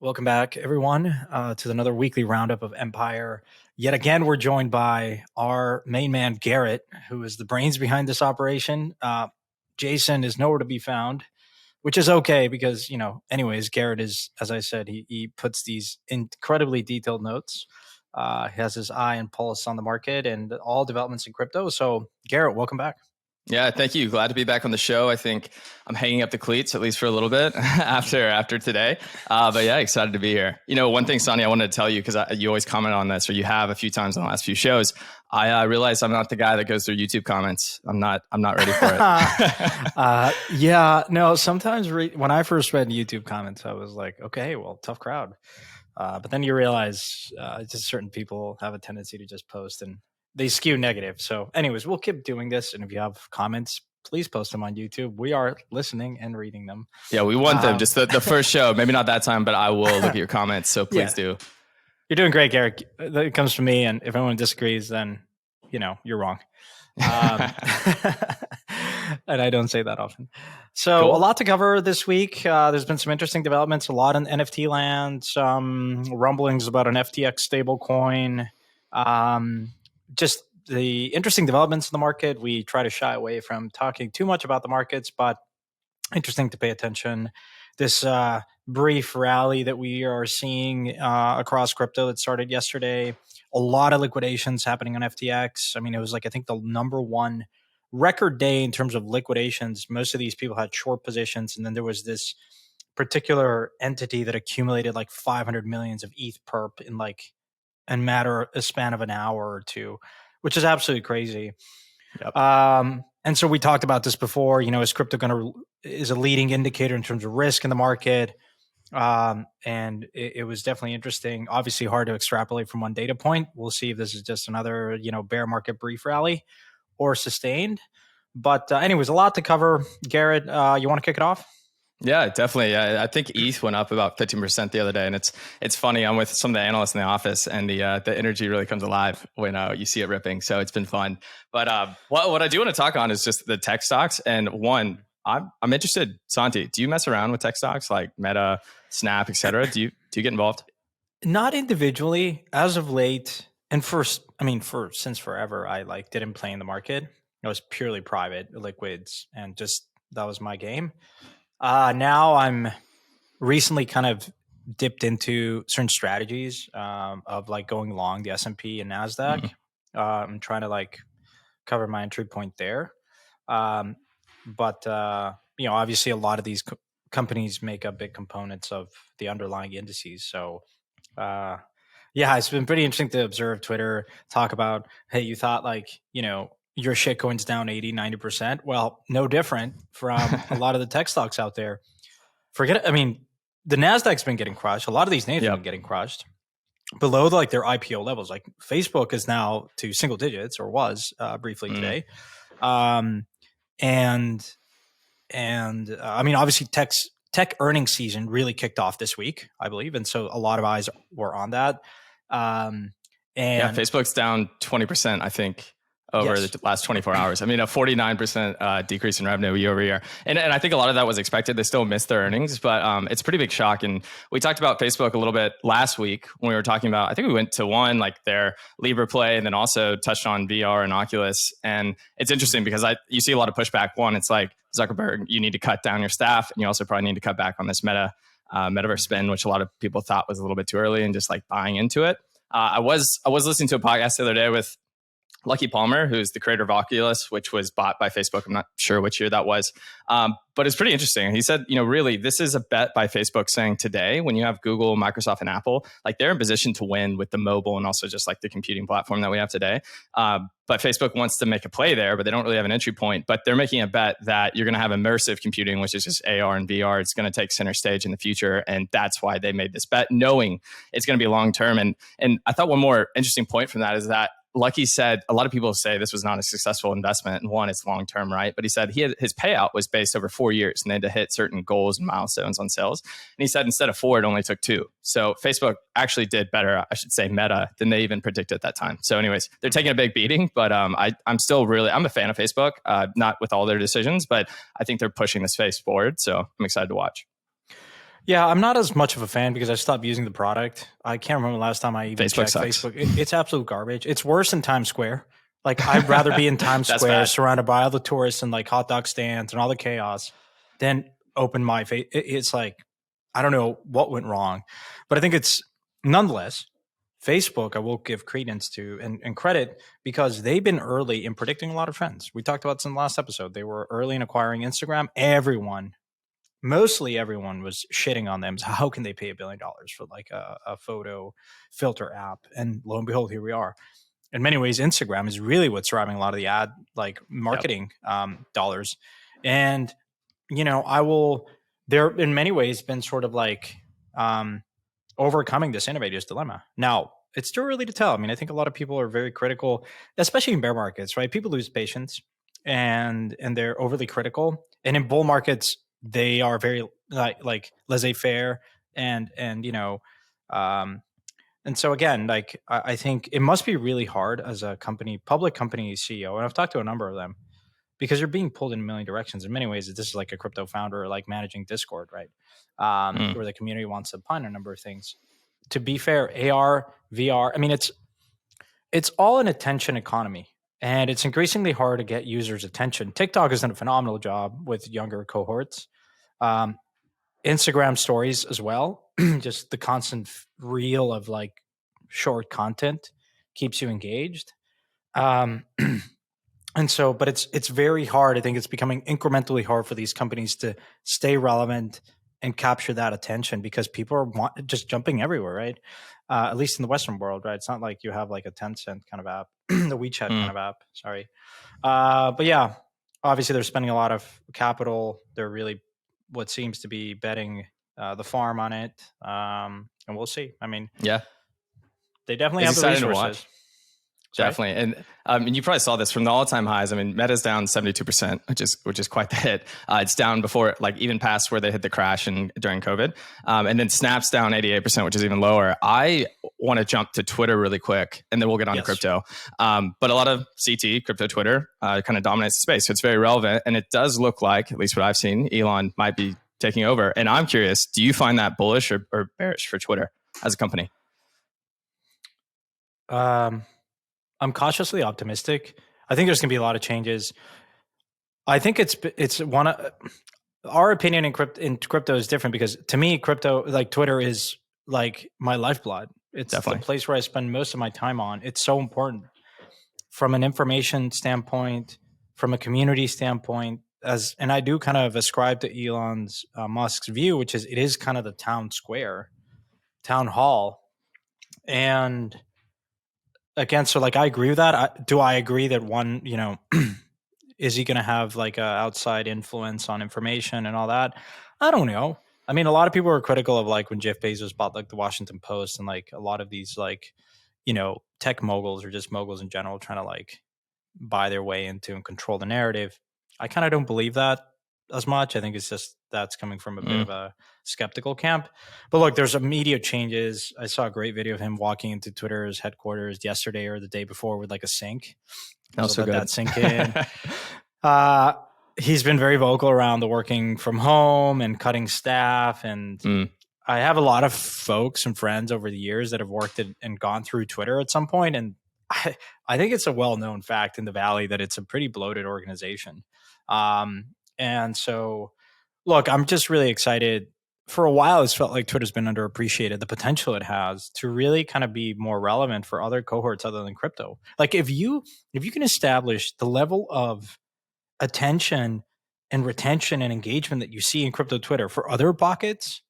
Welcome back, everyone, to another weekly roundup of Empire. Yet again, we're joined by our main man, Garrett, who is the brains behind this operation. Jason is nowhere to be found, which is okay because, anyways, Garrett is, as I said, he puts these incredibly detailed notes. He has his eye and pulse on the market and all developments in crypto. So, Garrett, welcome back. Yeah, thank you. Glad to be back on the show. I think I'm hanging up the cleats, at least for a little bit after today. But yeah, excited to be here. One thing, Sonny, I wanted to tell you, because you always comment on this, or you have a few times on the last few shows. I realized I'm not the guy that goes through YouTube comments. I'm not ready for it. Yeah, no, sometimes when I first read YouTube comments, I was like, okay, well, tough crowd. But then you realize just certain people have a tendency to just post and they skew negative. So anyways, we'll keep doing this. And if you have comments, please post them on YouTube. We are listening and reading them. Yeah, we want them. Just the first show, maybe not that time, but I will look at your comments. So please do. You're doing great, Garrett. It comes from me. And if anyone disagrees, then, you're wrong. And I don't say that often. So cool. A lot to cover this week. There's been some interesting developments, a lot in NFT land, some rumblings about an FTX stablecoin. Just the interesting developments in the market. We try to shy away from talking too much about the markets, but interesting to pay attention. This brief rally that we are seeing across crypto that started yesterday. A lot of liquidations happening on FTX. I mean, it was I think the number one record day in terms of liquidations. Most of these people had short positions. And then there was this particular entity that accumulated 500 millions of ETH perp in a span of an hour or two, which is absolutely crazy. Yep. And so we talked about this before, is crypto is a leading indicator in terms of risk in the market. And it was definitely interesting. Obviously hard to extrapolate from one data point. We'll see if this is just another, bear market brief rally or sustained. But anyways, a lot to cover. Garrett, you want to kick it off? Yeah, definitely. I think ETH went up about 15% the other day, and it's funny. I'm with some of the analysts in the office, and the energy really comes alive when you see it ripping. So it's been fun. But what I do want to talk on is just the tech stocks. And one, I'm interested, Santi. Do you mess around with tech stocks like Meta, Snap, etc.? Do you get involved? Not individually, as of late, and since forever, I didn't play in the market. It was purely private liquids, and just that was my game. Now I'm recently kind of dipped into certain strategies of going long the S&P and NASDAQ. Mm-hmm. I'm trying to cover my entry point there. But obviously a lot of these companies make up big components of the underlying indices. So it's been pretty interesting to observe Twitter talk about, hey, you thought your shitcoin's down 80-90%. Well, no different from a lot of the tech stocks out there. The NASDAQ's been getting crushed. A lot of these names have been getting crushed below their IPO levels. Like Facebook is now to single digits, or was briefly today. Obviously tech earnings season really kicked off this week, I believe. And so a lot of eyes were on that. Facebook's down 20%, I think, over the last 24 hours. A 49% decrease in revenue year over year. And I think a lot of that was expected. They still missed their earnings, but it's a pretty big shock. And we talked about Facebook a little bit last week when we were talking about, I think we went to their Libra play, and then also touched on VR and Oculus. And it's interesting because you see a lot of pushback. One, it's like, Zuckerberg, you need to cut down your staff, and you also probably need to cut back on this metaverse spin, which a lot of people thought was a little bit too early, and just buying into it. I was listening to a podcast the other day with Lucky Palmer, who's the creator of Oculus, which was bought by Facebook. I'm not sure which year that was. But it's pretty interesting. He said, really, this is a bet by Facebook, saying today, when you have Google, Microsoft, and Apple, they're in position to win with the mobile and also just the computing platform that we have today. But Facebook wants to make a play there, but they don't really have an entry point. But they're making a bet that you're going to have immersive computing, which is just AR and VR. It's going to take center stage in the future. And that's why they made this bet, knowing it's going to be long term. And I thought one more interesting point from that is that Lucky said, a lot of people say this was not a successful investment, and one, it's long-term, right? But he said his payout was based over 4 years, and they had to hit certain goals and milestones on sales. And he said instead of 4, it only took 2. So Facebook actually did better, I should say Meta, than they even predicted at that time. So anyways, they're taking a big beating, but I'm a fan of Facebook, not with all their decisions, but I think they're pushing this space forward. So I'm excited to watch. Yeah, I'm not as much of a fan because I stopped using the product. I can't remember the last time I even checked Facebook. It's absolute garbage. It's worse than Times Square. Like, I'd rather be in Times Square surrounded by all the tourists and like hot dog stands and all the chaos than open my face. It's like, I don't know what went wrong, but I think it's nonetheless Facebook. I will give credence to and credit because they've been early in predicting a lot of trends. We talked about this in the last episode. They were early in acquiring Instagram. Mostly everyone was shitting on them. So how can they pay $1 billion for like a photo filter app? And lo and behold, here we are. In many ways, Instagram is really what's driving a lot of the ad like marketing dollars. And, you know, there in many ways been sort of like overcoming this innovator's dilemma. Now, it's too early to tell. I mean, I think a lot of people are very critical, especially in bear markets, right? People lose patience and they're overly critical. And in bull markets, they are very like laissez-faire and you know, and so again, like I think it must be really hard as a public company CEO, and I've talked to a number of them because you're being pulled in a million directions. In many ways, this is like a crypto founder like managing Discord, right? Where the community wants to find a number of things. To be fair, AR, VR, I mean, it's all an attention economy. And it's increasingly hard to get users' attention. TikTok has done a phenomenal job with younger cohorts. Instagram stories as well. Just the constant reel of like short content keeps you engaged. And so, but it's very hard. I think it's becoming incrementally hard for these companies to stay relevant and capture that attention because people are just jumping everywhere, right? At least in the Western world, right? It's not like you have like a Tencent kind of app, the WeChat kind of app. Sorry. But yeah, obviously they're spending a lot of capital. They're really what seems to be betting the farm on it. And we'll see. I mean, yeah, they definitely have the resources. Sorry? Definitely. And you probably saw this from the all-time highs. I mean, Meta's down 72%, which is quite the hit. It's down before, like even past where they hit the crash during COVID. And then Snap's down 88%, which is even lower. I want to jump to Twitter really quick, and then we'll get on to crypto. But a lot of CT, crypto Twitter, kind of dominates the space. So it's very relevant. And it does look like, at least what I've seen, Elon might be taking over. And I'm curious, do you find that bullish or bearish for Twitter as a company? I'm cautiously optimistic. I think there's going to be a lot of changes. I think it's one of our opinion in crypto is different because to me, crypto, like Twitter, is like my lifeblood. It's Definitely the place where I spend most of my time on. It's so important from an information standpoint, from a community standpoint, and I do kind of ascribe to Elon's Musk's view, which is it is kind of the town hall, and again, so like I agree with that. Do I agree that one, you know, is he going to have like a outside influence on information and all that? I don't know. I mean, a lot of people are critical of like when Jeff Bezos bought like the Washington Post and like a lot of these like, you know, tech moguls or just moguls in general trying to like buy their way into and control the narrative. I kind of don't believe that as much. I think it's just that's coming from a bit of a skeptical camp. But look, there's immediate changes. I saw a great video of him walking into Twitter's headquarters yesterday or the day before with like a sink. Also let that sink in. He's been very vocal around the working from home and cutting staff. And I have a lot of folks and friends over the years that have worked and gone through Twitter at some point. And I think it's a well-known fact in the Valley that it's a pretty bloated organization. And so, look, I'm just really excited. For a while, it's felt like Twitter's been underappreciated, the potential it has to really kind of be more relevant for other cohorts other than crypto. Like if you can establish the level of attention and retention and engagement that you see in crypto Twitter for other pockets,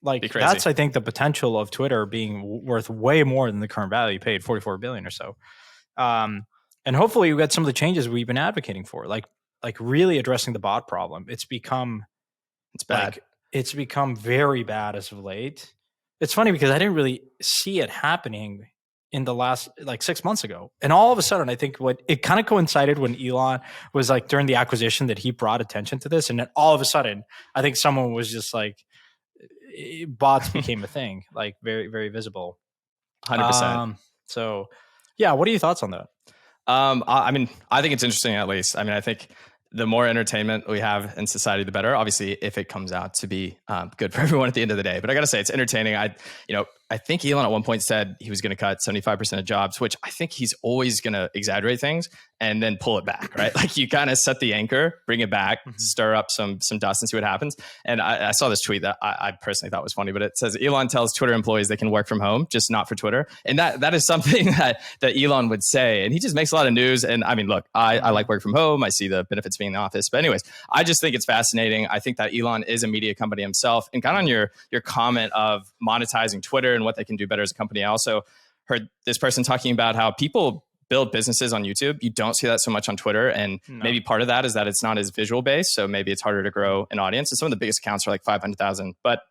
like that's, I think, the potential of Twitter being worth way more than the current value paid, 44 billion or so. And hopefully you get some of the changes we've been advocating for, like really addressing the bot problem. It's bad. Like, it's become very bad as of late. It's funny because I didn't really see it happening in the last like 6 months ago. And all of a sudden, I think it kind of coincided when Elon was like during the acquisition that he brought attention to this. And then all of a sudden, I think someone was just like, bots became a thing, like very, very visible. 100%. So yeah, what are your thoughts on that? I mean, I think it's interesting, at least. I mean, I think the more entertainment we have in society, the better. Obviously, if it comes out to be good for everyone at the end of the day. But I got to say, it's entertaining. I think Elon at one point said he was going to cut 75% of jobs, which I think he's always going to exaggerate things and then pull it back, right? Like you kind of set the anchor, bring it back, stir up some dust and see what happens. And I saw this tweet that I personally thought was funny, but it says Elon tells Twitter employees they can work from home, just not for Twitter. And that is something that Elon would say. And he just makes a lot of news. And I mean, look, I like work from home. I see the benefits being in the office. But anyways, I just think it's fascinating. I think that Elon is a media company himself. And kind of on your comment of monetizing Twitter and what they can do better as a company, I also heard this person talking about how people build businesses on YouTube. You don't see that so much on Twitter. And maybe part of that is that it's not as visual based. So maybe it's harder to grow an audience. And some of the biggest accounts are like 500,000. But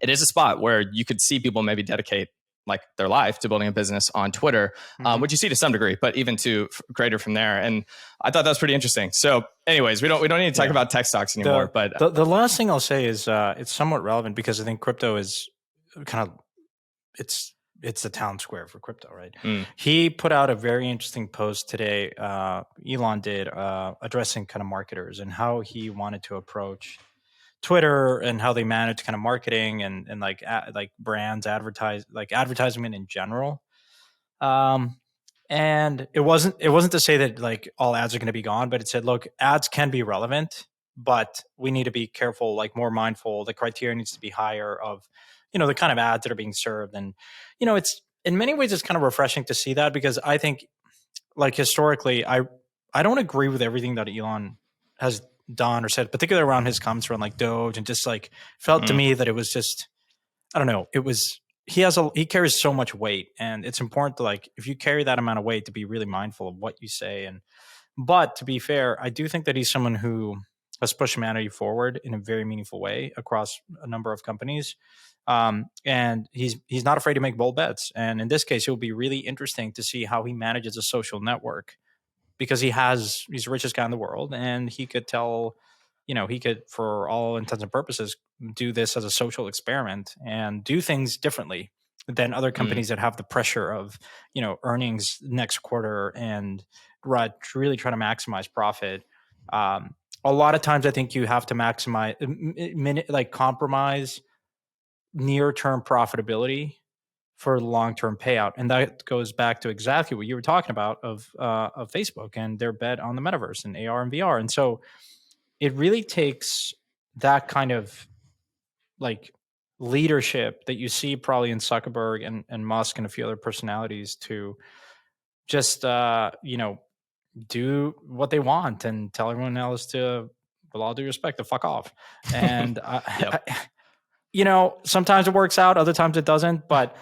it is a spot where you could see people maybe dedicate like their life to building a business on Twitter, which you see to some degree, but even to greater from there. And I thought that was pretty interesting. So anyways, we don't need to talk about tech stocks anymore. But the last thing I'll say is it's somewhat relevant because I think crypto is kind of, it's the town square for crypto, right? He put out a very interesting post today. Elon did, addressing kind of marketers and how he wanted to approach Twitter and how they manage kind of marketing and like brands advertisement in general. And it wasn't to say that like all ads are going to be gone, but it said, look, ads can be relevant, but we need to be careful, like more mindful. The criteria needs to be higher of, the kind of ads that are being served. And, it's in many ways, it's kind of refreshing to see that because I think like historically, I don't agree with everything that Elon has done or said, particularly around his comments around like Doge and just like felt to me that it was just, I don't know, it was, he carries so much weight and it's important to like, if you carry that amount of weight to be really mindful of what you say. But to be fair, I do think that he's someone who has pushed humanity forward in a very meaningful way across a number of companies. And he's not afraid to make bold bets. And in this case, it will be really interesting to see how he manages a social network because he's the richest guy in the world and he could he could, for all intents and purposes, do this as a social experiment and do things differently than other companies that have the pressure of, earnings next quarter and really try to maximize profit. A lot of times I think you have to compromise near-term profitability for long-term payout. And that goes back to exactly what you were talking about of Facebook and their bet on the metaverse and AR and VR. And so it really takes that kind of like leadership that you see probably in Zuckerberg and Musk and a few other personalities to just, do what they want and tell everyone else to, with all due respect, to fuck off. And, sometimes it works out, other times it doesn't. But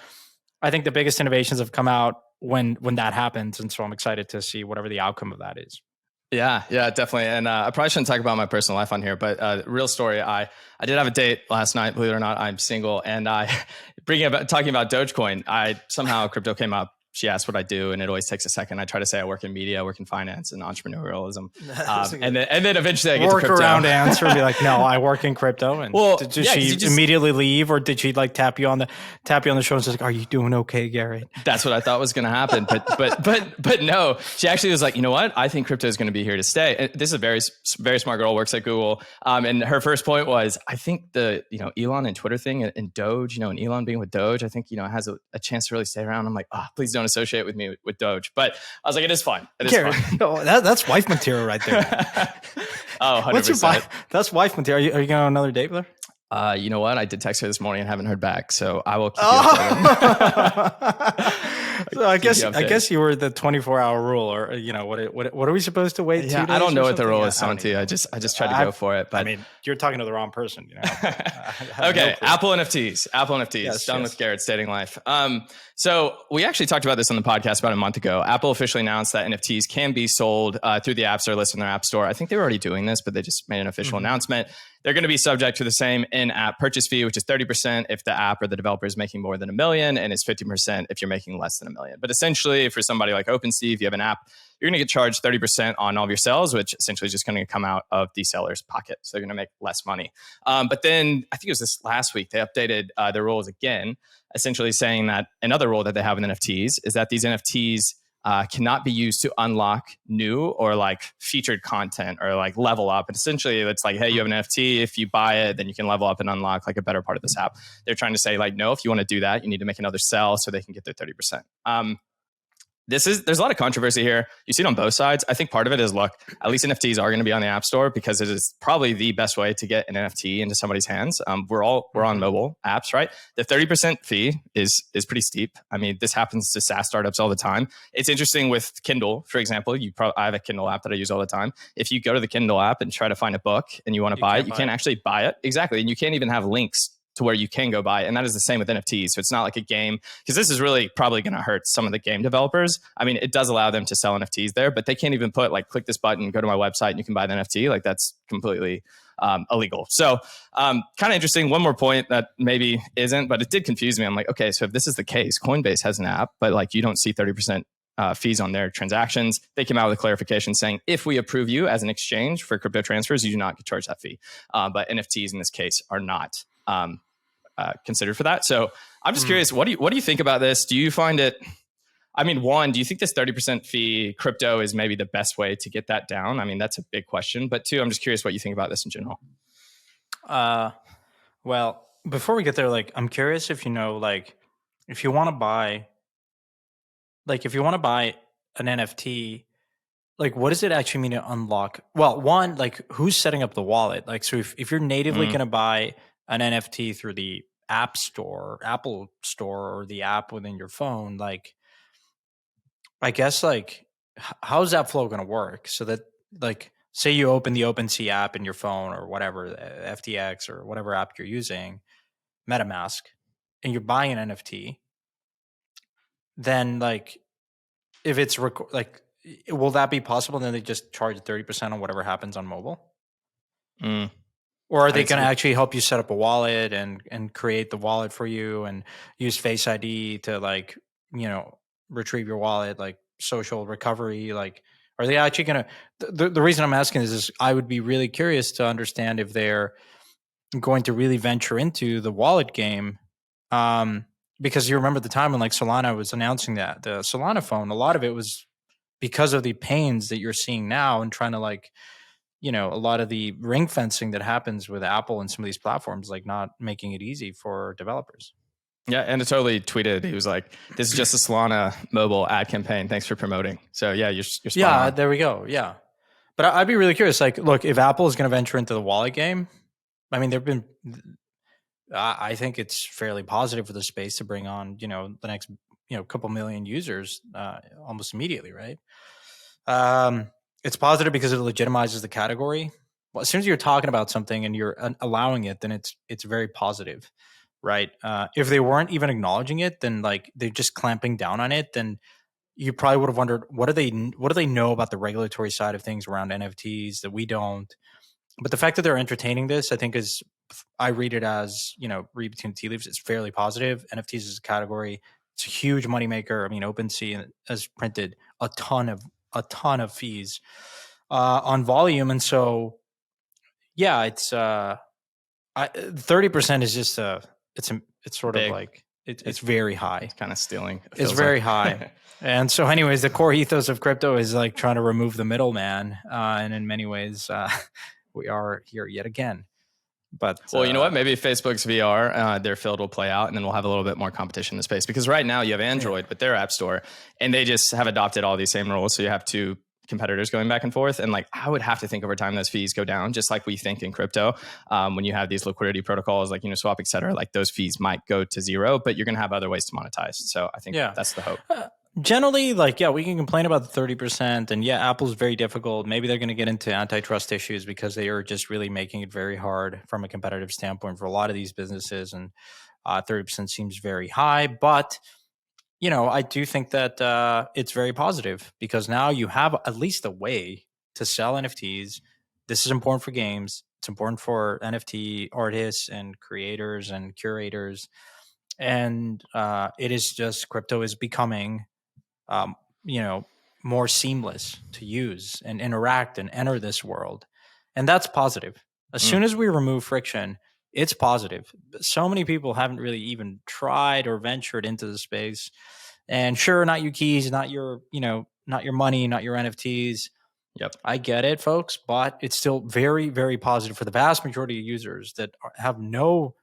I think the biggest innovations have come out when that happens. And so I'm excited to see whatever the outcome of that is. Yeah, definitely. And I probably shouldn't talk about my personal life on here, but real story. I did have a date last night. Believe it or not, I'm single. And talking about Dogecoin, somehow crypto came up. She asked what I do, and it always takes a second. I try to say I work in media, I work in finance and entrepreneurialism, and then eventually I get to crypto. Workaround answer and be like, no, I work in crypto. And did she immediately leave, or did she like tap you on the shoulder and say, like, "Are you doing okay, Gary?" That's what I thought was going to happen, but no. She actually was like, you know what? I think crypto is going to be here to stay. And this is a very very smart girl, works at Google, and her first point was, I think the Elon and Twitter thing and Doge, and Elon being with Doge, I think has a chance to really stay around. I'm like, please don't associate with me with Doge, but I was like, it is fun. It is fun. Oh, that's wife material right there. Oh, 100%. That's wife material. Are you going on another date with her? You know what? I did text her this morning and haven't heard back, so I will keep you updated. So I guess you were the 24-hour rule, or what are we supposed to wait? 2 days I don't know what the rule is, Santi. I just tried to go for it. But I mean, you're talking to the wrong person. Okay, Apple NFTs. Yes, done with Garrett's dating life. So we actually talked about this on the podcast about a month ago. Apple officially announced that NFTs can be sold through the apps they're listed in their app store. I think they were already doing this, but they just made an official announcement. They're going to be subject to the same in-app purchase fee, which is 30% if the app or the developer is making more than $1 million, and it's 50% if you're making less than $1 million. But essentially, for somebody like OpenSea, if you have an app, you're going to get charged 30% on all of your sales, which essentially is just going to come out of the seller's pocket. So they're going to make less money. But then I think it was this last week, they updated their rules again, essentially saying that another rule that they have in NFTs is that these NFTs cannot be used to unlock new or like featured content or like level up. And essentially it's like, hey, you have an NFT. If you buy it, then you can level up and unlock like a better part of this app. They're trying to say like, no, if you want to do that, you need to make another sell so they can get their 30%. There's a lot of controversy here. You see it on both sides. I think part of it is, look, at least NFTs are going to be on the App Store because it is probably the best way to get an NFT into somebody's hands. We're on mobile apps, right? The 30% fee is pretty steep. I mean, this happens to SaaS startups all the time. It's interesting with Kindle, for example. I have a Kindle app that I use all the time. If you go to the Kindle app and try to find a book and you want to buy it, you can't actually buy it. Exactly. And you can't even have links to where you can go buy it. And that is the same with NFTs. So it's not like a game, because this is really probably going to hurt some of the game developers. I mean, it does allow them to sell NFTs there, but they can't even put like, click this button, go to my website and you can buy the NFT. Like that's completely illegal. So kind of interesting. One more point that maybe isn't, but it did confuse me. I'm like, okay, so if this is the case, Coinbase has an app, but like you don't see 30% fees on their transactions. They came out with a clarification saying, if we approve you as an exchange for crypto transfers, you do not get charged that fee. But NFTs in this case are not considered for that. So I'm just curious, what do you think about this? Do you find it, I mean, one, do you think this 30% fee crypto is maybe the best way to get that down? I mean, that's a big question, but two, I'm just curious what you think about this in general. Well, before we get there, like, I'm curious if you know, like, if you want to buy an NFT, like, what does it actually mean to unlock? Well, one, like, who's setting up the wallet? Like, so if you're natively going to buy an NFT through the App Store, Apple Store, or the app within your phone, like, I guess, like, how's that flow going to work? So that, like, say you open the OpenSea app in your phone or whatever, FTX or whatever app you're using, MetaMask, and you're buying an NFT, then, like, if it's will that be possible? Then they just charge 30% on whatever happens on mobile? Or are they going to actually help you set up a wallet and create the wallet for you and use Face ID to, like, you know, retrieve your wallet, like social recovery? Like, are they actually going to, the reason I'm asking is I would be really curious to understand if they're going to really venture into the wallet game. Because you remember the time when, like, Solana was announcing that the Solana phone, a lot of it was because of the pains that you're seeing now and trying to, like, you know, a lot of the ring fencing that happens with Apple and some of these platforms, like, not making it easy for developers. Yeah, and it totally tweeted. He was like, "This is just a Solana mobile ad campaign. Thanks for promoting." So yeah, you're spot on. There we go. Yeah, but I'd be really curious. Like, look, if Apple is going to venture into the wallet game, I mean, I think it's fairly positive for the space to bring on, you know, the next, you know, couple million users almost immediately, right? It's positive because it legitimizes the category. Well, as soon as you're talking about something and you're allowing it, then it's very positive, right? If they weren't even acknowledging it, then, like, they're just clamping down on it, then you probably would have wondered, what do they know about the regulatory side of things around NFTs that we don't? But the fact that they're entertaining this, I think, I read it as, you know, read between the tea leaves, it's fairly positive. NFTs is a category. It's a huge moneymaker. I mean, OpenSea has printed a ton of fees on volume. And so, yeah, it's 30% is just it's sort big. of like, it's very high. It's kind of stealing. It's very high. And so anyways, the core ethos of crypto is, like, trying to remove the middleman. And in many ways, we are here yet again. But well, you know what? Maybe Facebook's VR, their field will play out, and then we'll have a little bit more competition in the space. Because right now you have Android with their app store, and they just have adopted all these same rules. So you have two competitors going back and forth. And, like, I would have to think over time those fees go down, just like we think in crypto. When you have these liquidity protocols like Uniswap, et cetera, like those fees might go to zero, but you're going to have other ways to monetize. So I think that's the hope. Generally, like, yeah, we can complain about the 30%, and yeah, Apple's very difficult. Maybe they're going to get into antitrust issues because they are just really making it very hard from a competitive standpoint for a lot of these businesses, and 30% seems very high. But, you know, I do think that it's very positive because now you have at least a way to sell NFTs. This is important for games. It's important for NFT artists and creators and curators. And it is just, crypto is becoming, you know, more seamless to use and interact and enter this world. And that's positive. As soon as we remove friction, it's positive. So many people haven't really even tried or ventured into the space. And sure, not your keys, not your, not your money, not your NFTs. Yep. I get it, folks, but it's still very, very positive for the vast majority of users that have no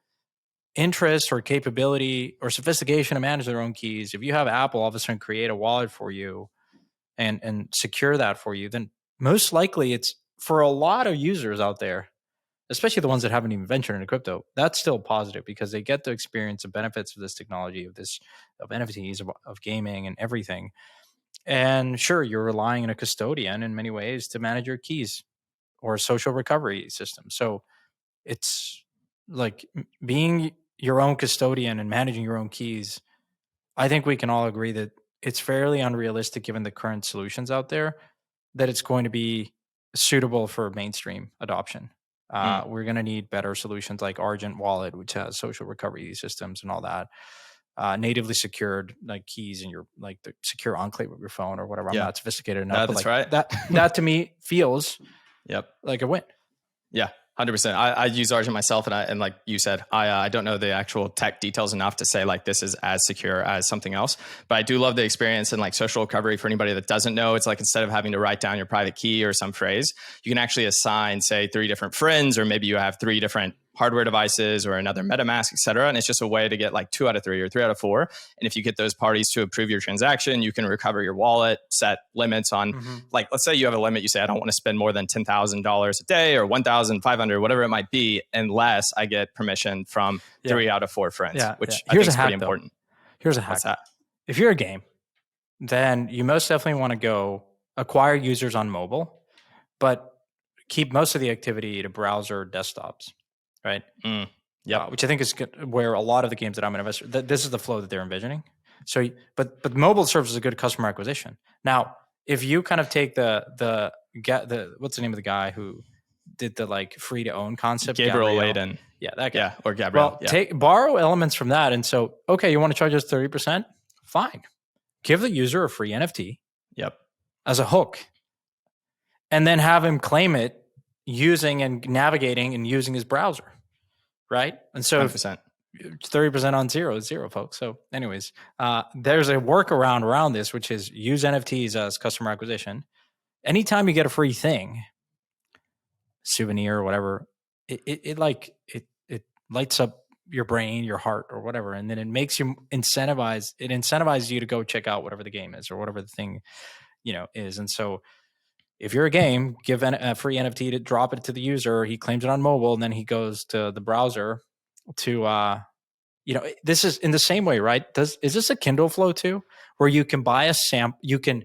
interest or capability or sophistication to manage their own keys. If you have Apple all of a sudden create a wallet for you and secure that for you, then most likely it's for a lot of users out there, especially the ones that haven't even ventured into crypto, that's still positive because they get to experience the benefits of this technology, of NFTs, of gaming and everything. And sure, you're relying on a custodian in many ways to manage your keys or a social recovery system. So it's like being your own custodian and managing your own keys. I think we can all agree that it's fairly unrealistic given the current solutions out there that it's going to be suitable for mainstream adoption. We're going to need better solutions like Argent Wallet, which has social recovery systems and all that. Natively secured like keys in your like the secure enclave of your phone or whatever. I'm not sophisticated enough. No, but that's like right. That to me feels like a win. Yeah. 100%. I use Argent myself, and like you said, I don't know the actual tech details enough to say like this is as secure as something else, but I do love the experience and like social recovery. For anybody that doesn't know, it's like instead of having to write down your private key or some phrase, you can actually assign, say, 3 different friends, or maybe you have 3 different hardware devices or another MetaMask, et cetera. And it's just a way to get like 2 out of 3 or 3 out of 4. And if you get those parties to approve your transaction, you can recover your wallet, set limits on like, let's say you have a limit. You say, I don't want to spend more than $10,000 a day or 1,500, whatever it might be, unless I get permission from 3 out of 4 friends, which I think is pretty important. Here's a hack. What's that? If you're a game, then you most definitely want to go acquire users on mobile, but keep most of the activity to browser desktops. Right. Which I think is good, where a lot of the games that I'm an investor, this is the flow that they're envisioning. So, but mobile serves as a good customer acquisition. Now, if you kind of take the what's the name of the guy who did the like free to own concept? Gabriel Layden. Yeah, that guy. Yeah, or Gabriel. Well, borrow elements from that, and so okay, you want to charge us 30%? Fine. Give the user a free NFT. As a hook, and then have him claim it using and navigating and using his browser, right? And so 30% on zero is zero, folks. So anyways, there's a workaround around this, which is use NFTs as customer acquisition. Anytime you get a free thing, souvenir or whatever, it lights up your brain, your heart or whatever. And then it makes you incentivizes you to go check out whatever the game is or whatever the thing, is. And so if you're a game, give a free NFT to drop it to the user. He claims it on mobile, and then he goes to the browser to, this is in the same way, right? Is this a Kindle flow too, where you can buy a sample? You can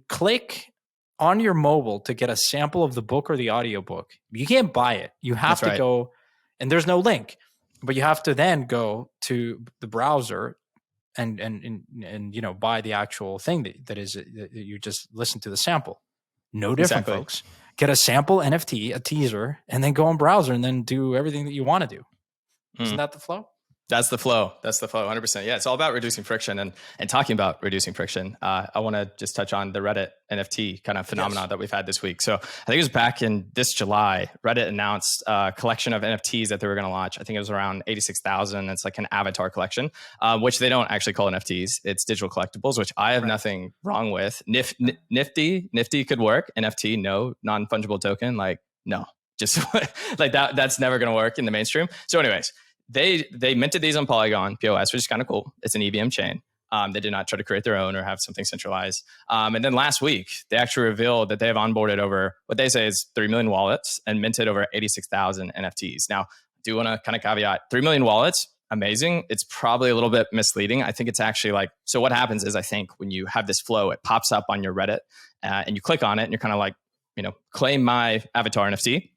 click on your mobile to get a sample of the book or the audiobook. You can't buy it. You have to go, and there's no link, but you have to then go to the browser and buy the actual thing that you just listen to the sample. No different, folks. Get a sample NFT, a teaser, and then go on browser and then do everything that you want to do. Isn't that the flow? That's the flow. 100%. Yeah, it's all about reducing friction and talking about reducing friction. I want to just touch on the Reddit NFT kind of phenomenon that we've had this week. So I think it was back in this July, Reddit announced a collection of NFTs that they were going to launch. I think it was around 86,000. It's like an avatar collection, which they don't actually call NFTs. It's digital collectibles, which I have nothing wrong with. Nifty could work. NFT, no. Non-fungible token, like, no. Just like that. That's never going to work in the mainstream. So anyways, They minted these on Polygon POS, which is kind of cool. It's an EVM chain. They did not try to create their own or have something centralized. And then last week, they actually revealed that they have onboarded over what they say is 3 million wallets and minted over 86,000 NFTs. Now, I do want to kind of caveat 3 million wallets, amazing. It's probably a little bit misleading. I think it's actually like, so what happens is I think when you have this flow, it pops up on your Reddit and you click on it and you're kind of like, claim my avatar NFT.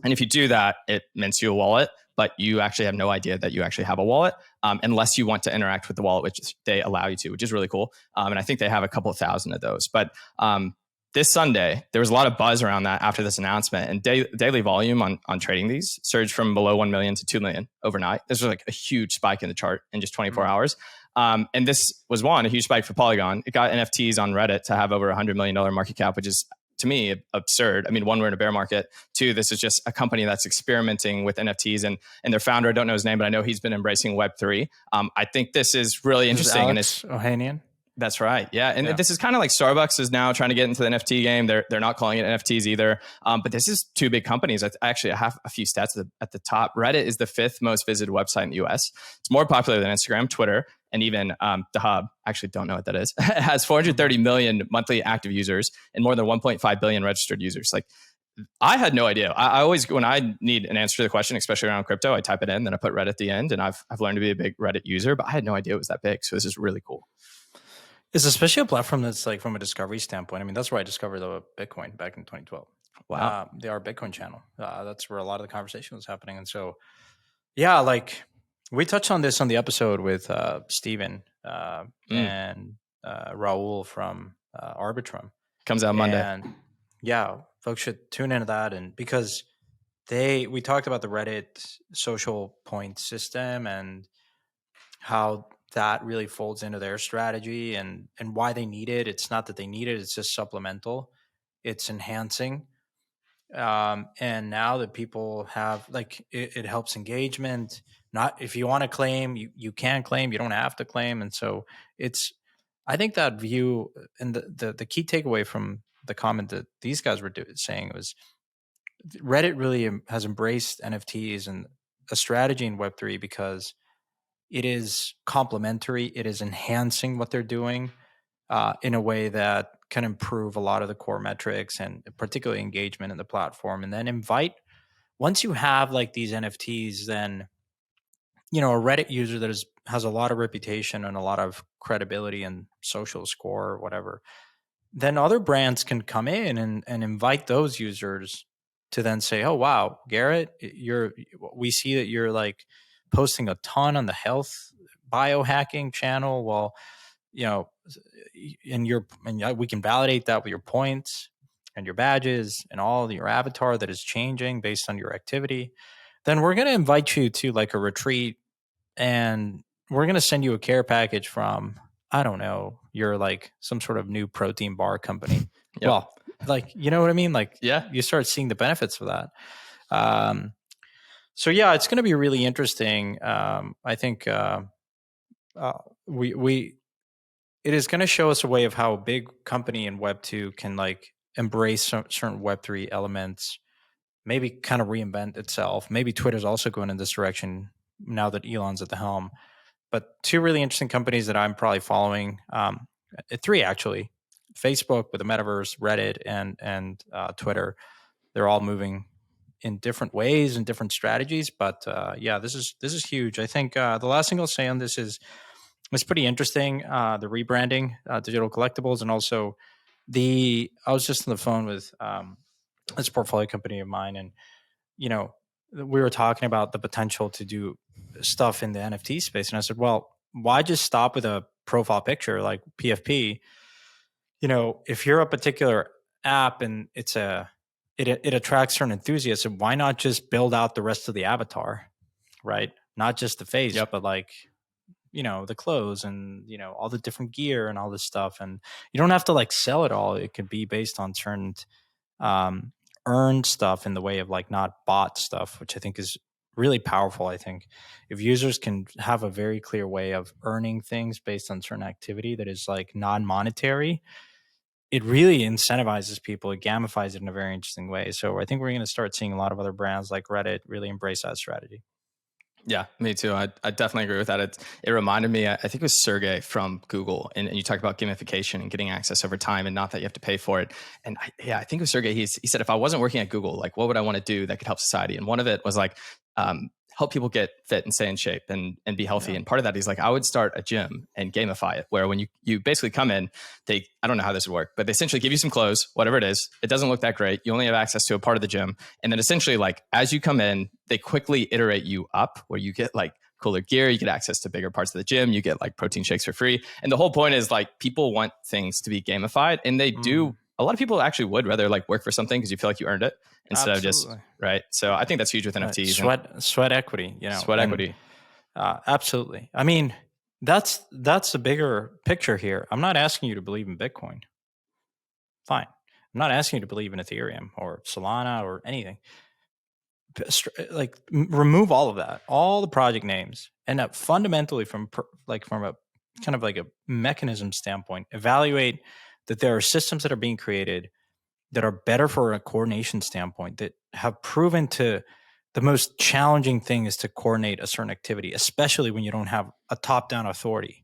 And if you do that, it mints you a wallet, but you actually have no idea that you actually have a wallet unless you want to interact with the wallet, which they allow you to, which is really cool. And I think they have a couple of thousand of those. But this Sunday, there was a lot of buzz around that after this announcement, and daily volume on trading these surged from below 1 million to 2 million overnight. This was like a huge spike in the chart in just 24 hours. And this was a huge spike for Polygon. It got NFTs on Reddit to have over $100 million market cap, which is to me absurd. I mean, one, we're in a bear market. Two, this is just a company that's experimenting with NFTs, and their founder, I don't know his name, but I know he's been embracing Web3. I think this is really interesting. Alex Ohanian. That's right. Yeah. And this is kind of like Starbucks is now trying to get into the NFT game. They're not calling it NFTs either. But this is two big companies. I have a few stats at the top. Reddit is the 5th most visited website in the US. It's more popular than Instagram, Twitter, and even the Hub. I actually don't know what that is. It has 430 million monthly active users and more than 1.5 billion registered users. Like, I had no idea. I always, when I need an answer to the question, especially around crypto, I type it in, then I put Reddit at the end, and I've learned to be a big Reddit user, but I had no idea it was that big. So this is really cool. It's especially a platform that's like from a discovery standpoint. I mean, that's where I discovered the Bitcoin back in 2012. Wow. The Our Bitcoin channel. That's where a lot of the conversation was happening. And so, yeah, like we touched on this on the episode with Steven and Raul from Arbitrum. Comes out Monday. And yeah, folks should tune into that. And because we talked about the Reddit social point system and how that really folds into their strategy and why they need it. It's not that they need it. It's just supplemental. It's enhancing. And now that people have like, it helps engagement. Not if you want to claim, you can claim, you don't have to claim. And so I think that view and the key takeaway from the comment that these guys were saying was Reddit really has embraced NFTs and a strategy in Web3 because it is complementary. It is enhancing what they're doing in a way that can improve a lot of the core metrics and particularly engagement in the platform. And then once you have like these NFTs, then, a Reddit user that has a lot of reputation and a lot of credibility and social score or whatever, then other brands can come in and invite those users to then say, oh, wow, Garrett, we see that you're like posting a ton on the health biohacking channel. Well, and we can validate that with your points and your badges and all your avatar that is changing based on your activity. Then we're going to invite you to like a retreat and we're going to send you a care package from, I don't know, you're like some sort of new protein bar company. Yep. Well, like, you know what I mean? Like, yeah, you start seeing the benefits of that. So yeah, it's going to be really interesting. I think it is going to show us a way of how a big company in Web2 can like embrace certain Web3 elements, maybe kind of reinvent itself. Maybe Twitter's also going in this direction now that Elon's at the helm. But two really interesting companies that I'm probably following, 3 actually: Facebook with the metaverse, Reddit, and Twitter. They're all moving in different ways and different strategies, but yeah, this is huge. I think the last thing I'll say on this is it's pretty interesting. The rebranding, digital collectibles, and also I was just on the phone with this portfolio company of mine, and we were talking about the potential to do stuff in the NFT space, and I said, well, why just stop with a profile picture like PFP? If you're a particular app and it attracts certain enthusiasts, and why not just build out the rest of the avatar, right? Not just the face, but like, the clothes and, all the different gear and all this stuff. And you don't have to like sell it all. It could be based on certain earned stuff in the way of like not bought stuff, which I think is really powerful. I think if users can have a very clear way of earning things based on certain activity that is like non-monetary, it really incentivizes people. It gamifies it in a very interesting way. So I think we're going to start seeing a lot of other brands like Reddit really embrace that strategy. Yeah, me too. I definitely agree with that. It reminded me, I think it was Sergey from Google, and you talked about gamification and getting access over time and not that you have to pay for it. And I think it was Sergey. He said, if I wasn't working at Google, like what would I want to do that could help society? And one of it was like, help people get fit and stay in shape and be healthy. Yeah. And part of that, he's like, I would start a gym and gamify it, where when you basically come in, I don't know how this would work, but they essentially give you some clothes, whatever it is. It doesn't look that great. You only have access to a part of the gym. And then essentially, like, as you come in, they quickly iterate you up where you get like cooler gear, you get access to bigger parts of the gym, you get like protein shakes for free. And the whole point is like, people want things to be gamified, and they do. A lot of people actually would rather like work for something because you feel like you earned it instead of just, right? So I think that's huge with NFTs. Sweat equity, Sweat equity. Absolutely. I mean, that's the bigger picture here. I'm not asking you to believe in Bitcoin. Fine. I'm not asking you to believe in Ethereum or Solana or anything. Like remove all of that, all the project names, and fundamentally from a kind of like a mechanism standpoint, evaluate that there are systems that are being created that are better for a coordination standpoint, that have proven to the most challenging thing is to coordinate a certain activity, especially when you don't have a top-down authority.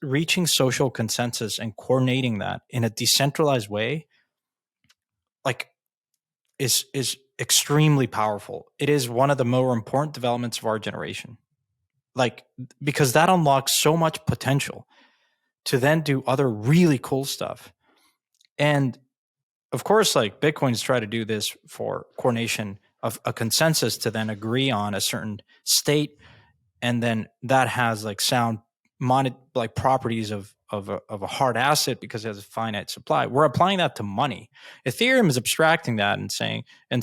Reaching social consensus and coordinating that in a decentralized way, like, is extremely powerful. It is one of the more important developments of our generation. Like, because that unlocks so much potential to then do other really cool stuff. And of course, like, Bitcoin's try to do this for coordination of a consensus to then agree on a certain state, and then that has like sound like properties of a hard asset because it has a finite supply. We're applying that to money. Ethereum is abstracting that and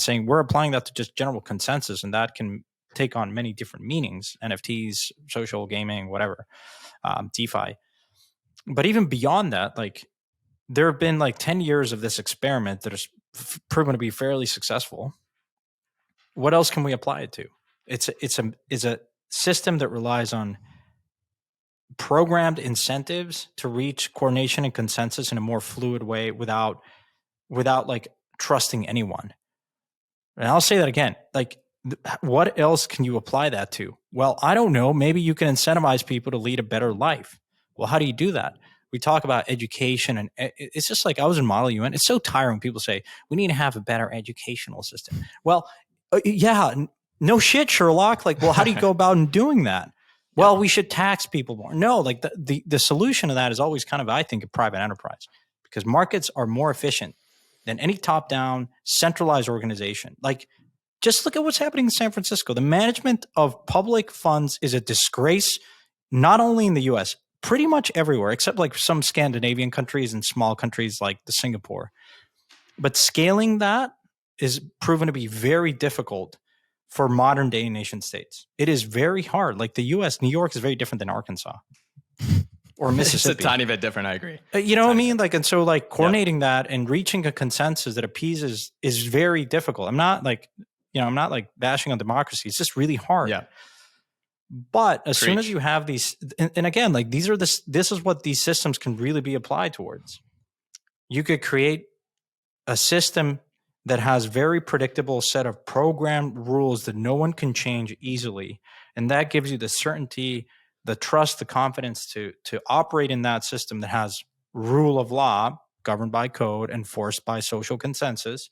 saying we're applying that to just general consensus, and that can take on many different meanings: NFTs, social gaming, whatever, DeFi. But even beyond that, like, there have been like 10 years of this experiment that has proven to be fairly successful. What else can we apply it to? It's a system that relies on programmed incentives to reach coordination and consensus in a more fluid way without like trusting anyone. And I'll say that again, like, what else can you apply that to? Well, I don't know. Maybe you can incentivize people to lead a better life. Well, how do you do that? We talk about education, and it's just like, I was in Model UN. It's so tiring when people say we need to have a better educational system. Well, yeah, no shit, Sherlock. Like, well, how do you go about doing that? Well, we should tax people more. No, like, the solution to that is always kind of, I think, a private enterprise, because markets are more efficient than any top-down centralized organization. Like, just look at what's happening in San Francisco. The management of public funds is a disgrace, not only in the US, pretty much everywhere, except like some Scandinavian countries and small countries like the Singapore. But scaling that is proven to be very difficult for modern day nation states. It is very hard. Like, the US, New York is very different than Arkansas or Mississippi. It's a tiny bit different. I agree. You know what I mean? Like, and so, like, coordinating that and reaching a consensus that appeases is very difficult. I'm not like bashing on democracy. It's just really hard. Yeah. But as soon as you have these, and again, like, this is what these systems can really be applied towards. You could create a system that has very predictable set of programmed rules that no one can change easily. And that gives you the certainty, the trust, the confidence to operate in that system that has rule of law, governed by code, enforced by social consensus,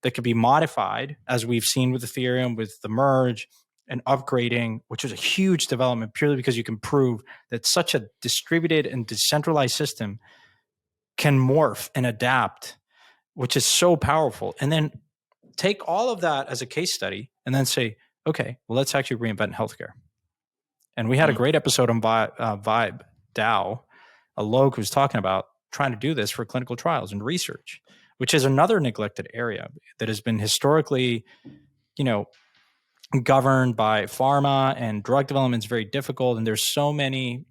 that could be modified, as we've seen with Ethereum, with the merge and upgrading, which is a huge development purely because you can prove that such a distributed and decentralized system can morph and adapt, which is so powerful. And then take all of that as a case study and then say, okay, well, let's actually reinvent healthcare. And we had a great episode on Vibe DAO. Alok was talking about trying to do this for clinical trials and research, which is another neglected area that has been historically, governed by pharma, and drug development is very difficult. And there's so many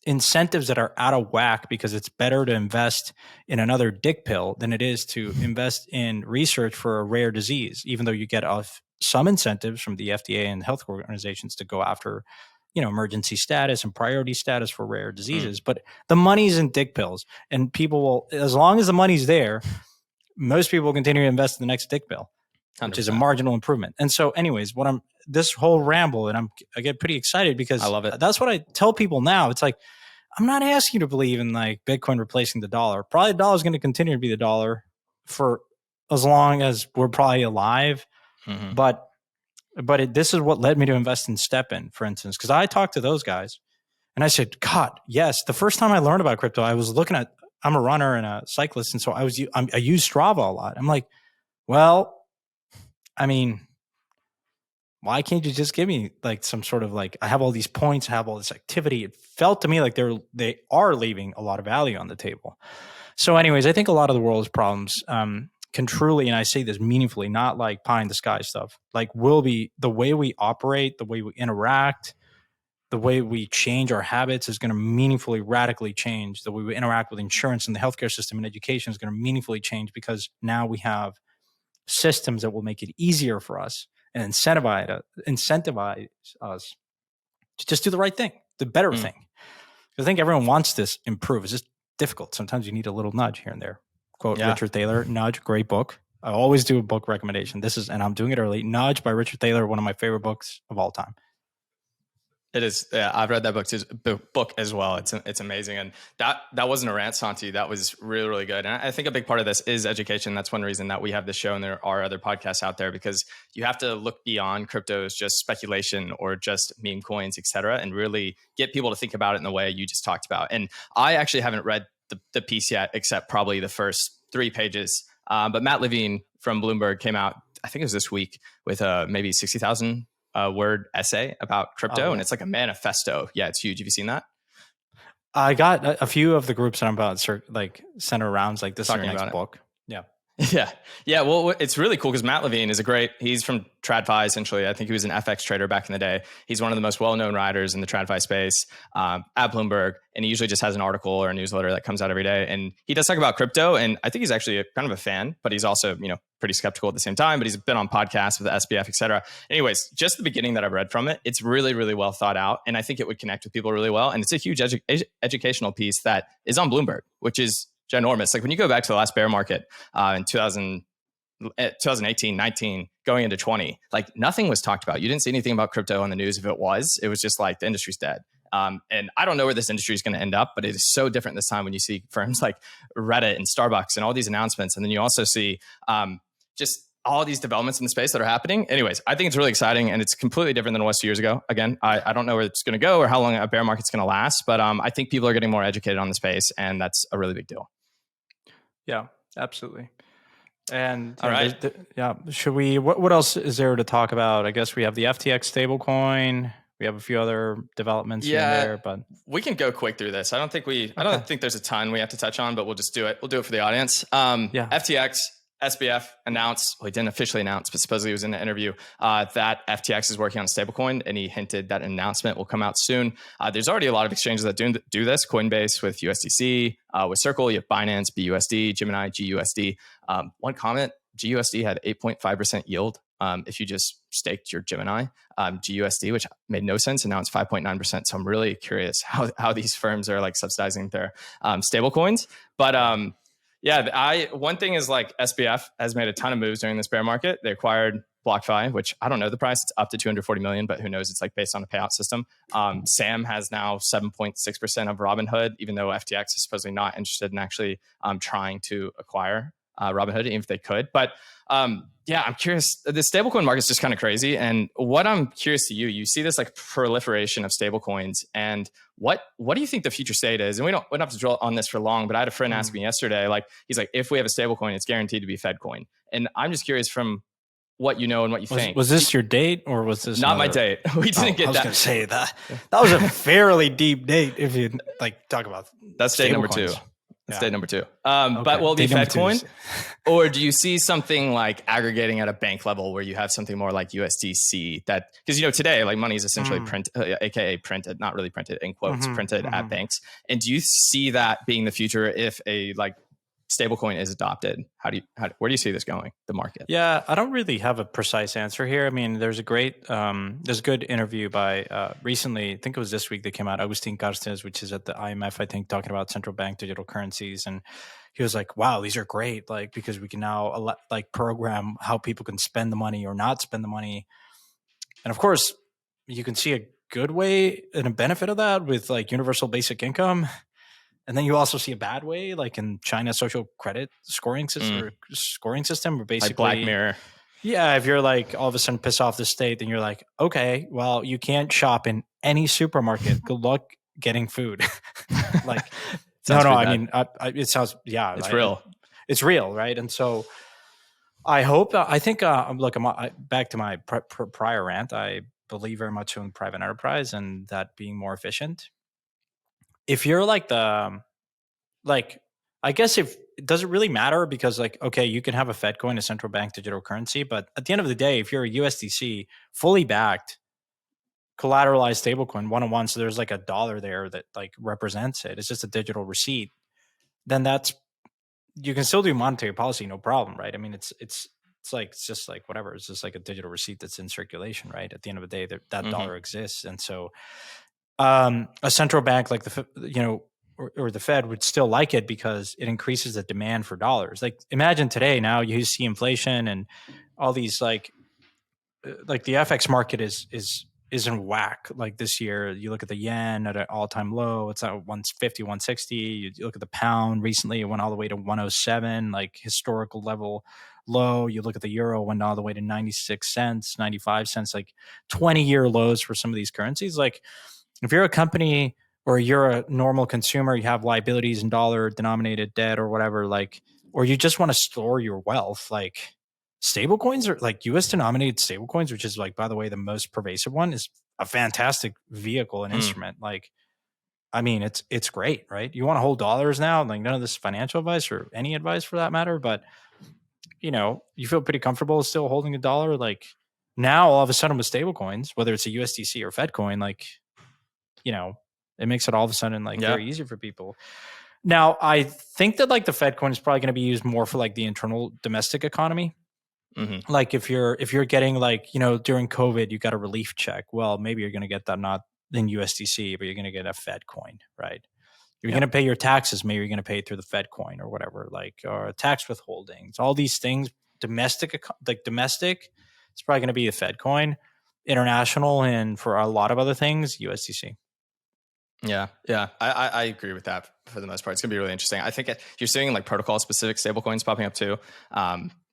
incentives that are out of whack because it's better to invest in another dick pill than it is to invest in research for a rare disease, even though you get some incentives from the FDA and health organizations to go after, emergency status and priority status for rare diseases. But the money's in dick pills, and people will, as long as the money's there, most people will continue to invest in the next dick pill, 100%. Which is a marginal improvement. And so anyways, this whole ramble, and I get pretty excited because I love it. That's what I tell people now. It's like, I'm not asking you to believe in like Bitcoin replacing the dollar. Probably the dollar is going to continue to be the dollar for as long as we're probably alive. Mm-hmm. But this is what led me to invest in StepN, for instance, because I talked to those guys and I said, God, yes. The first time I learned about crypto, I was looking at, I'm a runner and a cyclist. And so I use Strava a lot. I'm like, well, I mean, why can't you just give me like some sort of like, I have all these points, I have all this activity. It felt to me like they are leaving a lot of value on the table. So anyways, I think a lot of the world's problems can truly, and I say this meaningfully, not like pie in the sky stuff, like will be the way we operate, the way we interact, the way we change our habits is going to meaningfully, radically change. The way we interact with insurance and the healthcare system and education is going to meaningfully change, because now we have systems that will make it easier for us and incentivize us to just do the right thing, the better thing. I think everyone wants this improve. It's just difficult. Sometimes you need a little nudge here and there. Quote Richard Thaler, Nudge, great book. I always do a book recommendation. And I'm doing it early. Nudge by Richard Thaler, one of my favorite books of all time. It is. Yeah, I've read that book as well. It's amazing. And that wasn't a rant, Santi. That was really, really good. And I think a big part of this is education. That's one reason that we have this show, and there are other podcasts out there, because you have to look beyond crypto as just speculation or just meme coins, et cetera, and really get people to think about it in the way you just talked about. And I actually haven't read the piece yet, except probably the first 3 pages. But Matt Levine from Bloomberg came out, I think it was this week, with maybe 60,000 word essay about crypto, and it's like a manifesto. Yeah, it's huge. Have you seen that? I got a few of the groups that I'm about to center around, like this is your next book. Yeah. Well, it's really cool because Matt Levine is he's from TradFi, essentially. I think he was an FX trader back in the day. He's one of the most well-known writers in the TradFi space at Bloomberg. And he usually just has an article or a newsletter that comes out every day. And he does talk about crypto. And I think he's actually kind of a fan, but he's also, pretty skeptical at the same time. But he's been on podcasts with the SBF, et cetera. Anyways, just the beginning that I've read from it, it's really, really well thought out. And I think it would connect with people really well. And it's a huge educational piece that is on Bloomberg, which is ginormous. Like when you go back to the last bear market in 2018, 19, going into 20, like nothing was talked about. You didn't see anything about crypto on the news. If it was just like the industry's dead. And I don't know where this industry is going to end up, but it is so different this time when you see firms like Reddit and Starbucks and all these announcements. And then you also see just all these developments in the space that are happening. Anyways, I think it's really exciting, and it's completely different than it was 2 years ago. Again, I don't know where it's going to go or how long a bear market's going to last, but I think people are getting more educated on the space, and that's a really big deal. Yeah, absolutely. And all right. Should we, what else is there to talk about? I guess we have the FTX stablecoin. We have a few other developments here and there, but we can go quick through this. I don't think there's a ton we have to touch on, but we'll just do it. We'll do it for the audience. FTX, SBF announced, he didn't officially announce, but supposedly he was in the interview, that FTX is working on a stablecoin, and he hinted that an announcement will come out soon. There's already a lot of exchanges that do this. Coinbase with USDC, with Circle, you have Binance, BUSD, Gemini, GUSD. One comment, GUSD had 8.5% yield if you just staked your Gemini, GUSD, which made no sense, and now it's 5.9%. So I'm really curious how these firms are like subsidizing their stable coins. But one thing is like SBF has made a ton of moves during this bear market. They acquired BlockFi, which I don't know the price. It's up to 240 million, but who knows? It's like based on a payout system. Sam has now 7.6% of Robinhood, even though FTX is supposedly not interested in actually trying to acquire Robinhood, even if they could. But I'm curious. The stablecoin market is just kind of crazy. And what I'm curious to you see this like proliferation of stablecoins, and what do you think the future state is? And we don't have to drill on this for long, but I had a friend ask me yesterday, like, he's like, if we have a stablecoin, it's guaranteed to be FedCoin. And I'm just curious from what you know and what you think. Was this your date, or was this not my date? We didn't get that. I was going to say that was a fairly deep date. If you like talk about that's date number 2. That's date number 2. But will it be FedCoin? Or do you see something like aggregating at a bank level where you have something more like USDC that, because today like money is essentially aka printed, not really printed in quotes, printed at banks. And do you see that being the future if a like stablecoin is adopted? Where do you see this going, the market? Yeah, I don't really have a precise answer here. I mean, there's a good interview by recently, I think it was this week that came out, Agustin Carstens, which is at the IMF, I think, talking about central bank digital currencies. And he was like, wow, these are great, like, because we can now like program how people can spend the money or not spend the money. And of course, you can see a good way and a benefit of that with like universal basic income. And then you also see a bad way, like in China's social credit scoring system, where basically like Black Mirror. Yeah, if you're like all of a sudden piss off the state, then you're like, okay, well, you can't shop in any supermarket. Good luck getting food. Like, I mean, it sounds, it's real. It's real, right? And so I hope, look, I'm back to my prior rant. I believe very much in private enterprise and that being more efficient. If you're like I guess if it doesn't really matter, because like, okay, you can have a FedCoin, a central bank digital currency, but at the end of the day, if you're a USDC fully backed collateralized stablecoin one-on-one, so there's like a dollar there that like represents it. It's just a digital receipt. Then you can still do monetary policy, no problem, right? I mean, it's just like whatever. It's just like a digital receipt that's in circulation, right? At the end of the day, that dollar exists, and so a central bank like or the Fed would still like it because it increases the demand for dollars. Like imagine today, now you see inflation and all these like the FX market is in whack. Like this year, you look at the yen at an all-time low, it's at 150, 160. You look at the pound recently, it went all the way to 107, like historical level low. You look at the euro, went all the way to 96 cents, 95 cents, like 20-year lows for some of these currencies. Like if you're a company or you're a normal consumer, you have liabilities in dollar denominated debt or whatever, like, or you just want to store your wealth, like stablecoins are like US denominated stablecoins, which is like, by the way, the most pervasive one, is a fantastic vehicle and instrument. Like, I mean, it's great, right? You want to hold dollars now, like none of this financial advice or any advice for that matter, but you feel pretty comfortable still holding a dollar. Like now all of a sudden with stablecoins, whether it's a USDC or FedCoin, like, it makes it all of a sudden like very easy for people. Now, I think that like the FedCoin is probably going to be used more for like the internal domestic economy. Mm-hmm. Like if you're getting like, during COVID, you got a relief check. Well, maybe you're going to get that not in USDC, but you're going to get a FedCoin, right? You're going to pay your taxes. Maybe you're going to pay it through the FedCoin or whatever, like, or tax withholdings, all these things, domestic, it's probably going to be a FedCoin. International, and for a lot of other things, USDC. Yeah. I agree with that for the most part. It's gonna be really interesting. I think you're seeing like protocol specific stablecoins popping up too.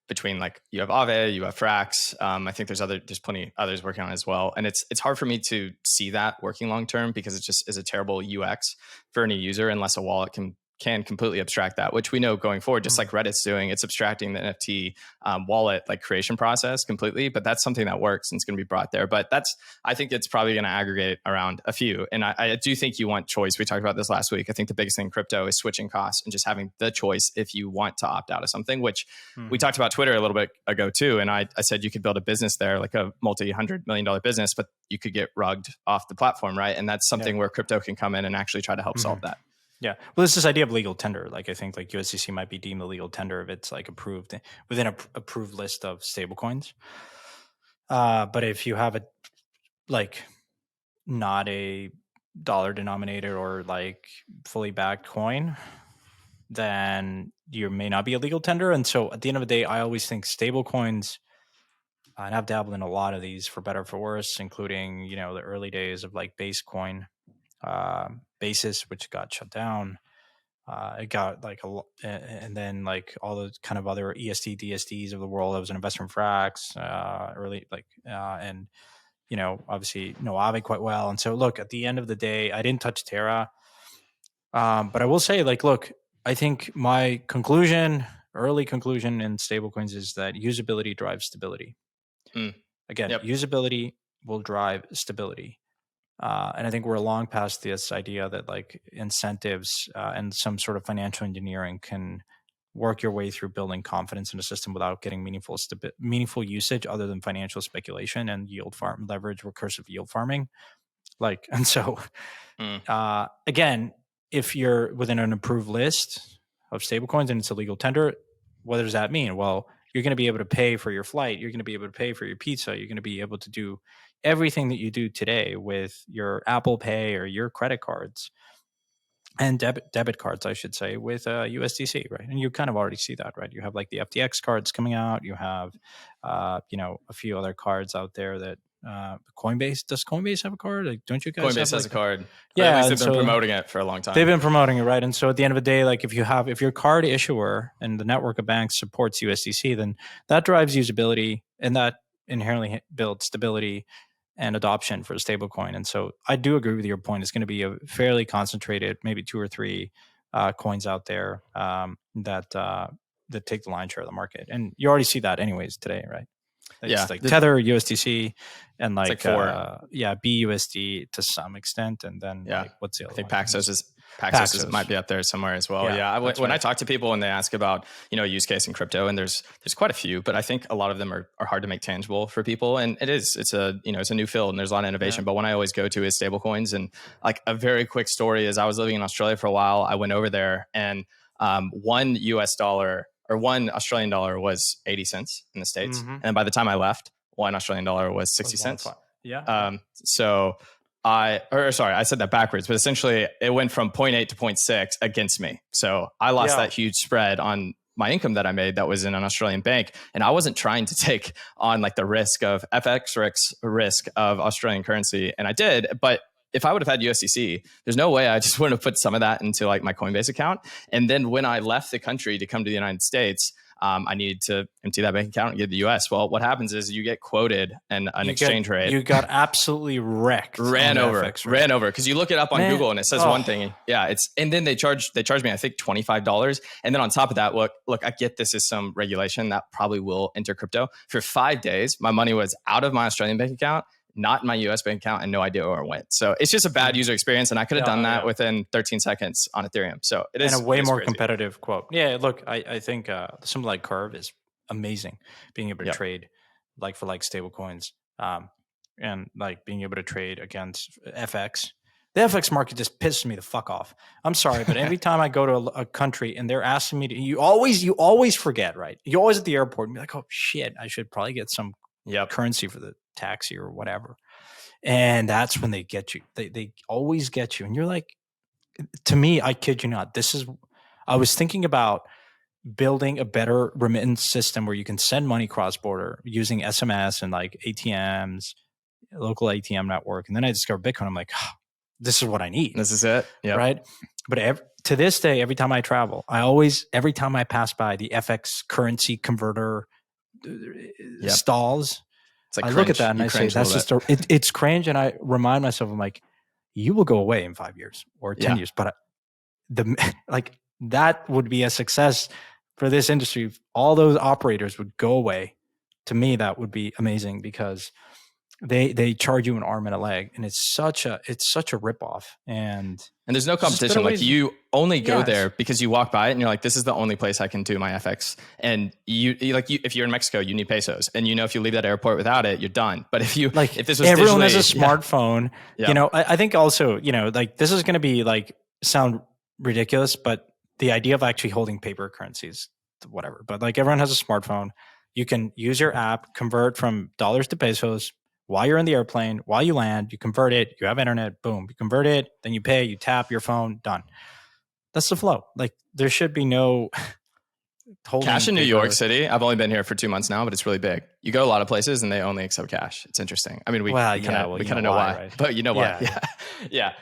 Between like you have Aave, you have Frax. I think there's plenty others working on it as well. And it's hard for me to see that working long term because it just is a terrible UX for any user unless a wallet can completely abstract that, which we know going forward, just like Reddit's doing, it's abstracting the NFT wallet like creation process completely. But that's something that works and it's going to be brought there. But I think it's probably going to aggregate around a few. And I do think you want choice. We talked about this last week. I think the biggest thing in crypto is switching costs and just having the choice if you want to opt out of something, which we talked about Twitter a little bit ago too. And I said you could build a business there, like a multi-$100 million business, but you could get rugged off the platform, right? And that's something where crypto can come in and actually try to help solve that. Yeah. Well, it's this idea of legal tender. Like I think like USDC might be deemed a legal tender if it's like approved within a approved list of stablecoins. But if you have not a dollar denominated or like fully backed coin, then you may not be a legal tender. And so at the end of the day, I always think stablecoins, and I've dabbled in a lot of these for better or for worse, including, the early days of like Basecoin. Basis, which got shut down. It got like and then like all the kind of other ESD, DSDs of the world. I was an investor in Frax, and obviously know Aave quite well. And so, look, at the end of the day, I didn't touch Terra, but I will say, like, look, I think my early conclusion in stablecoins is that usability drives stability. Again, usability will drive stability. And I think we're long past this idea that like incentives and some sort of financial engineering can work your way through building confidence in a system without getting meaningful usage other than financial speculation and leverage, recursive yield farming. Like, and so again, if you're within an approved list of stablecoins and it's a legal tender, what does that mean? Well, you're going to be able to pay for your flight. You're going to be able to pay for your pizza. You're going to be able to do everything that you do today with your Apple Pay or your credit cards and debit cards, I should say, with USDC, right? And you kind of already see that, right? You have like the FTX cards coming out. You have, a few other cards out there that Coinbase. Does Coinbase have a card? Like, don't you guys? Coinbase has a card. Yeah, at least they've been promoting it for a long time. They've been promoting it, right? And so at the end of the day, like if your card issuer and the network of banks supports USDC, then that drives usability and that inherently builds stability and adoption for a stablecoin. And so I do agree with your point. It's going to be a fairly concentrated, maybe 2 or 3 coins out there that take the lion's share of the market. And you already see that anyways today, right? It's like Tether, USDC, and like four. BUSD to some extent, and then like what's the other? I think Paxos might be up there somewhere as well. When I talk to people and they ask about use case in crypto, and there's quite a few, but I think a lot of them are hard to make tangible for people, and it's a new field and there's a lot of innovation. But one I always go to is stablecoins, and like a very quick story is I was living in Australia for a while. I went over there and $1 or $1 Australian dollar was 80 cents in the States. Mm-hmm. And by the time I left, $1 Australian dollar was 60 cents. So I said that backwards, but essentially it went from 0.8 to 0.6 against me. So I lost that huge spread on my income that I made that was in an Australian bank. And I wasn't trying to take on like the risk of FX risk of Australian currency. And I did, but if I would have had USDC, there's no way I just wouldn't have put some of that into like my Coinbase account. And then when I left the country to come to the United States, I needed to empty that bank account and get to the US. Well, what happens is you get quoted an exchange rate. You got absolutely wrecked. Ran over. Because you look it up on Google and it says one thing. Yeah. And then they charge me, I think $25. And then on top of that, look, I get this is some regulation that probably will enter crypto. For 5 days, my money was out of my Australian bank account, not in my US bank account, and no idea where it went. So it's just a bad user experience. And I could have done that within 13 seconds on Ethereum. So it is. And a way more competitive quote. Yeah, look, I think something like Curve is amazing. Being able to trade for stable coins and like being able to trade against FX. The FX market just pisses me the fuck off. I'm sorry, but every time I go to a country and they're asking me to, you always forget, right? You always at the airport and be like, oh shit, I should probably get some currency for the taxi or whatever. And that's when they get you. They always get you. And you're like, to me, I kid you not, I was thinking about building a better remittance system where you can send money cross-border using SMS and like ATMs, local ATM network. And then I discovered Bitcoin. I'm like, oh, this is what I need. This is it. Right. But to this day, every time I travel, every time I pass by the FX currency converter stalls, it's like I look at that and I say, that's just it's cringe. And I remind myself, I'm like, you will go away in 5 years or 10 years. But that would be a success for this industry. If all those operators would go away, to me, that would be amazing because they charge you an arm and a leg, and it's such a ripoff. And there's no competition. Like you only go there because you walk by it and you're like, this is the only place I can do my FX. And if you're in Mexico, you need pesos, and if you leave that airport without it, you're done. But if this was everyone has a smartphone, I think also this is going to be sound ridiculous, but the idea of actually holding paper currencies, whatever. But everyone has a smartphone. You can use your app, convert from dollars to pesos. While you're in the airplane, while you land, you convert it, you have internet, boom, you convert it, then you pay, you tap your phone, done. That's the flow. There should be no cash in New York City. I've only been here for 2 months now, but it's really big. You go a lot of places and they only accept cash. It's interesting. I mean, we kind of know why, right? But you know why. Yeah.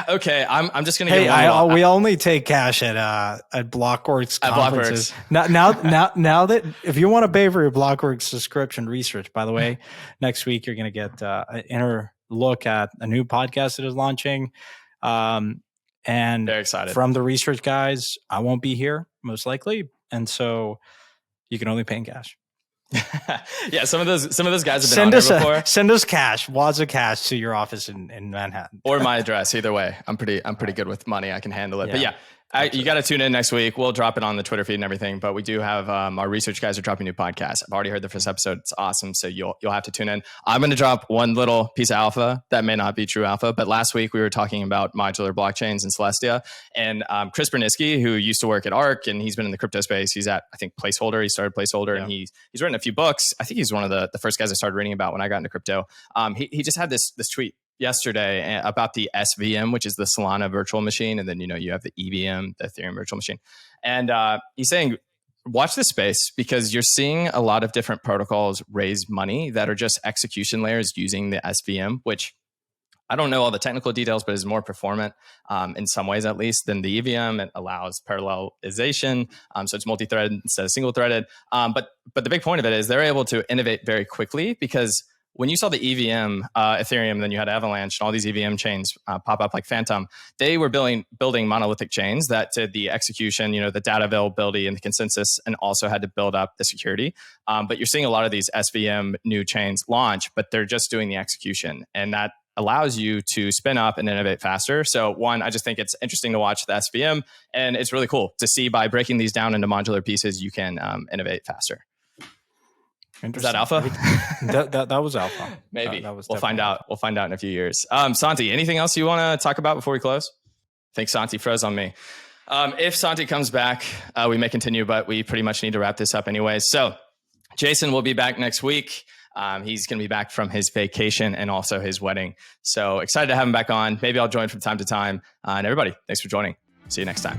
Okay, I'm just gonna. Hey, we only take cash at Blockworks conferences. Now that if you want to pay for your Blockworks subscription research, by the way, next week you're gonna get an inner look at a new podcast that is launching. And very excited from the research guys. I won't be here most likely, and so you can only pay in cash. Yeah, some of those guys have been on here before. Send us cash, wads of cash to your office in Manhattan, or my address. Either way, I'm pretty good with money. I can handle it. Yeah. But you got to tune in next week. We'll drop it on the Twitter feed and everything. But we do have our research guys are dropping a new podcast. I've already heard the first episode. It's awesome. So you'll have to tune in. I'm going to drop one little piece of alpha that may not be true alpha. But last week we were talking about modular blockchains and Celestia. And Chris Burniske, who used to work at ARK and he's been in the crypto space. He's at, I think, Placeholder. He started Placeholder and he's written a few books. I think he's one of the first guys I started reading about when I got into crypto. He just had this tweet yesterday about the SVM, which is the Solana virtual machine. And then, you have the EVM, the Ethereum virtual machine. And he's saying, watch this space because you're seeing a lot of different protocols raise money that are just execution layers using the SVM, which I don't know all the technical details, but is more performant in some ways, at least, than the EVM. It allows parallelization. So it's multi-threaded instead of single-threaded. But the big point of it is they're able to innovate very quickly because when you saw the EVM Ethereum, then you had Avalanche and all these EVM chains pop up like Phantom, they were building monolithic chains that did the execution, the data availability and the consensus, and also had to build up the security. But you're seeing a lot of these SVM new chains launch, but they're just doing the execution, and that allows you to spin up and innovate faster. So one, I just think it's interesting to watch the SVM, and it's really cool to see by breaking these down into modular pieces, you can innovate faster. Is that alpha? that was alpha. Maybe. We'll find out. We'll find out in a few years. Santi, anything else you want to talk about before we close? I think Santi froze on me. If Santi comes back, we may continue, but we pretty much need to wrap this up anyway. So Jason will be back next week. He's going to be back from his vacation and also his wedding. So excited to have him back on. Maybe I'll join from time to time. And everybody, thanks for joining. See you next time.